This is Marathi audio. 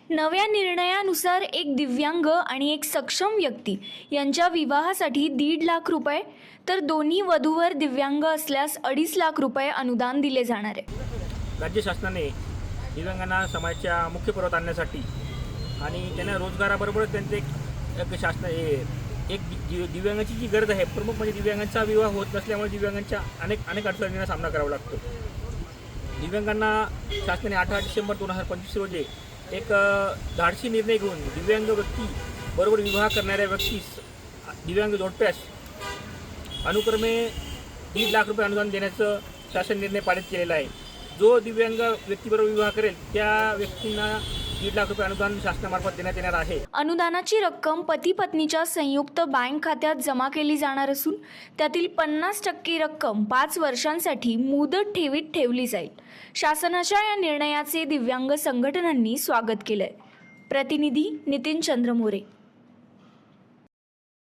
नव्या निर्णयानुसार एक दिव्यांग आणि एक सक्षम व्यक्ती यांच्या विवाहासाठी 1.5 लाख रुपये तर दोन्ही वधूवर दिव्यांग असल्यास 2.5 लाख रुपये अनुदान दिले जाणार आहे। राज्य शासनाने दिव्यांगांना समाजाच्या मुख्य प्रवाहात आणण्यासाठी आणि त्यांना रोजगाराबरोबरच त्यांचे एक दिव्यांगाची जी गरज आहे, प्रमुख म्हणजे दिव्यांगांचा विवाह होत नसल्यामुळे दिव्यांगांच्या अनेक अडचणींना सामना करावा लागतो। दिव्यांगांना शासनाने 18 डिसेंबर 2025 रोजी एक धाडसी निर्णय घेऊन दिव्यांग व्यक्ती बरोबर विवाह करणाऱ्या व्यक्तीस दिव्यांग जोडप्यास अनुक्रमे 1.5 लाख रुपये अनुदान देण्याचं शासन निर्णय पारित केलेला आहे। जो दिव्यांग व्यक्तीबरोबर विवाह करेल त्या व्यक्तींना 1.5 लाख रुपये अनुदान शासनामार्फत देण्यात येणार आहे। अनुदानाची रक्कम पती पत्नीच्या संयुक्त बँक खात्यात जमा केली जाणार असून त्यातील 50% रक्कम 5 वर्षांसाठी मुदत ठेवीत ठेवली जाईल। शासनाच्या या निर्णयाचे दिव्यांग संघटनांनी स्वागत केलंय। प्रतिनिधी नितीन चंद्र मोरे।